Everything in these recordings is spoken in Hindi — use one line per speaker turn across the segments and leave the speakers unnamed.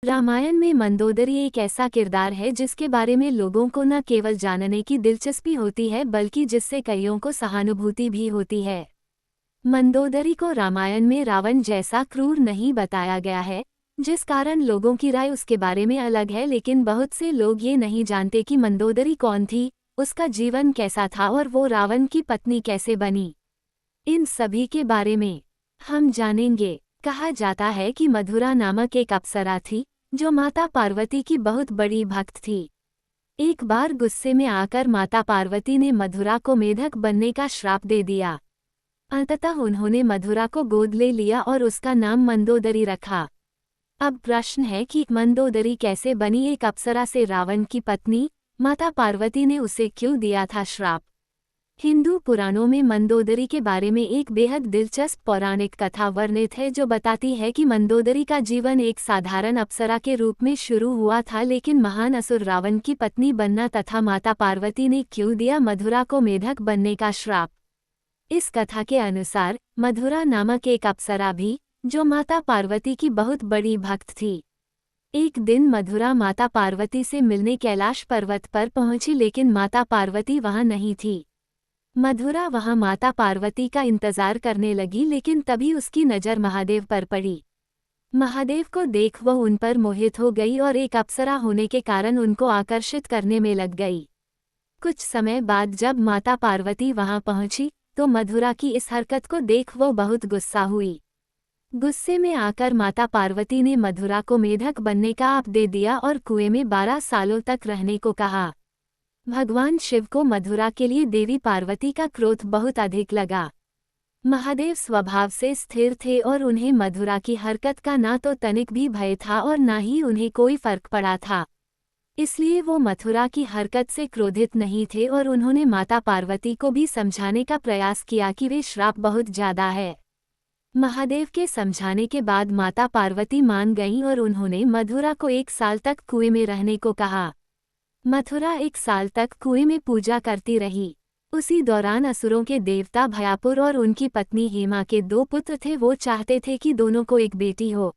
रामायण में मंदोदरी एक ऐसा किरदार है जिसके बारे में लोगों को न केवल जानने की दिलचस्पी होती है बल्कि जिससे कईयों को सहानुभूति भी होती है। मंदोदरी को रामायण में रावण जैसा क्रूर नहीं बताया गया है, जिस कारण लोगों की राय उसके बारे में अलग है। लेकिन बहुत से लोग ये नहीं जानते कि मंदोदरी कौन थी, उसका जीवन कैसा था और वो रावण की पत्नी कैसे बनी। इन सभी के बारे में हम जानेंगे। कहा जाता है कि मधुरा नामक एक अप्सरा थी, जो माता पार्वती की बहुत बड़ी भक्त थी। एक बार गुस्से में आकर माता पार्वती ने मधुरा को मेढक बनने का श्राप दे दिया। अंततः उन्होंने मधुरा को गोद ले लिया और उसका नाम मंदोदरी रखा। अब प्रश्न है कि मंदोदरी कैसे बनी एक अप्सरा से रावण की पत्नी। माता पार्वती ने उसे क्यों दिया था श्राप। हिंदू पुराणों में मंदोदरी के बारे में एक बेहद दिलचस्प पौराणिक कथा वर्णित है, जो बताती है कि मंदोदरी का जीवन एक साधारण अप्सरा के रूप में शुरू हुआ था, लेकिन महान असुर रावण की पत्नी बनना तथा माता पार्वती ने क्यों दिया मधुरा को मेढक बनने का श्राप। इस कथा के अनुसार मधुरा नामक एक अप्सरा भी, जो माता पार्वती की बहुत बड़ी भक्त थी। एक दिन मधुरा माता पार्वती से मिलने कैलाश पर्वत पर पहुंची, लेकिन माता पार्वती वहां नहीं थी। मधुरा वहां माता पार्वती का इंतजार करने लगी, लेकिन तभी उसकी नज़र महादेव पर पड़ी। महादेव को देख वह उन पर मोहित हो गई और एक अप्सरा होने के कारण उनको आकर्षित करने में लग गई। कुछ समय बाद जब माता पार्वती वहां पहुंची तो मधुरा की इस हरकत को देख वो बहुत गुस्सा हुई। गुस्से में आकर माता पार्वती ने मधुरा को मेढक बनने का आप दे दिया और कुएं में 12 सालों तक रहने को कहा। भगवान शिव को मधुरा के लिए देवी पार्वती का क्रोध बहुत अधिक लगा। महादेव स्वभाव से स्थिर थे और उन्हें मधुरा की हरकत का ना तो तनिक भी भय था और ना ही उन्हें कोई फर्क पड़ा था। इसलिए वो मथुरा की हरकत से क्रोधित नहीं थे और उन्होंने माता पार्वती को भी समझाने का प्रयास किया कि वे श्राप बहुत ज्यादा है। महादेव के समझाने के बाद माता पार्वती मान गईं और उन्होंने मधुरा को 1 साल तक कुएं में रहने को कहा। मथुरा 1 साल तक कुएं में पूजा करती रही। उसी दौरान असुरों के देवता भयापुर और उनकी पत्नी हेमा के 2 पुत्र थे। वो चाहते थे कि दोनों को एक बेटी हो।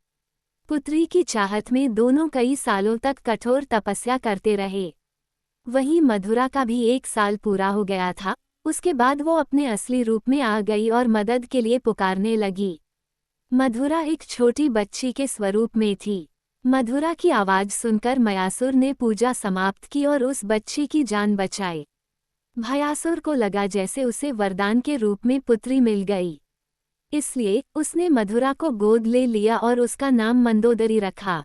पुत्री की चाहत में दोनों कई सालों तक कठोर तपस्या करते रहे। वहीं मधुरा का भी 1 साल पूरा हो गया था। उसके बाद वो अपने असली रूप में आ गई और मदद के लिए पुकारने लगी। मधुरा एक छोटी बच्ची के स्वरूप में थी। मधुरा की आवाज सुनकर मयासुर ने पूजा समाप्त की और उस बच्ची की जान बचाई। भयासुर को लगा जैसे उसे वरदान के रूप में पुत्री मिल गई, इसलिए उसने मधुरा को गोद ले लिया और उसका नाम मंदोदरी रखा।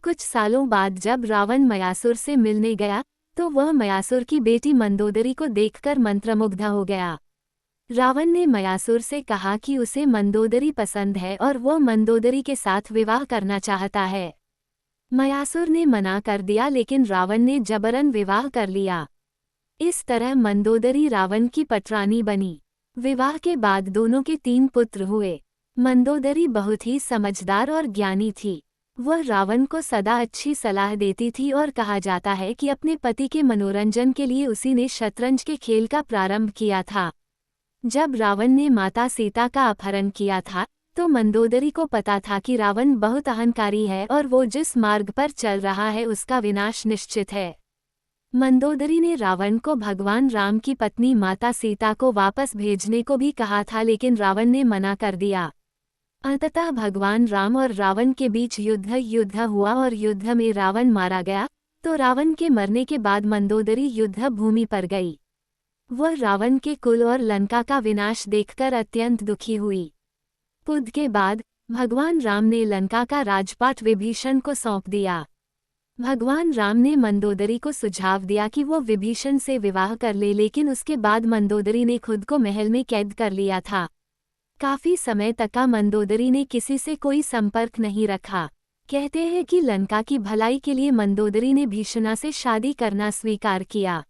कुछ सालों बाद जब रावण मयासुर से मिलने गया तो वह मयासुर की बेटी मंदोदरी को देखकर मंत्रमुग्ध हो गया। रावण ने मयासुर से कहा कि उसे मंदोदरी पसंद है और वह मंदोदरी के साथ विवाह करना चाहता है। मयासुर ने मना कर दिया, लेकिन रावण ने जबरन विवाह कर लिया। इस तरह मंदोदरी रावण की पटरानी बनी। विवाह के बाद दोनों के 3 पुत्र हुए। मंदोदरी बहुत ही समझदार और ज्ञानी थी। वह रावण को सदा अच्छी सलाह देती थी और कहा जाता है कि अपने पति के मनोरंजन के लिए उसी ने शतरंज के खेल का प्रारंभ किया था। जब रावण ने माता सीता का अपहरण किया था तो मंदोदरी को पता था कि रावण बहुत अहंकारी है और वो जिस मार्ग पर चल रहा है उसका विनाश निश्चित है। मंदोदरी ने रावण को भगवान राम की पत्नी माता सीता को वापस भेजने को भी कहा था, लेकिन रावण ने मना कर दिया। अंततः भगवान राम और रावण के बीच युद्ध हुआ और युद्ध में रावण मारा गया। तो रावण के मरने के बाद मंदोदरी युद्ध भूमि पर गई। वह रावण के कुल और लंका का विनाश देखकर अत्यंत दुखी हुई। युद्ध के बाद भगवान राम ने लंका का राजपाट विभीषण को सौंप दिया। भगवान राम ने मंदोदरी को सुझाव दिया कि वो विभीषण से विवाह कर ले, लेकिन उसके बाद मंदोदरी ने खुद को महल में कैद कर लिया था। काफी समय तक मंदोदरी ने किसी से कोई संपर्क नहीं रखा। कहते हैं कि लंका की भलाई के लिए मंदोदरी ने भीषणा से शादी करना स्वीकार किया।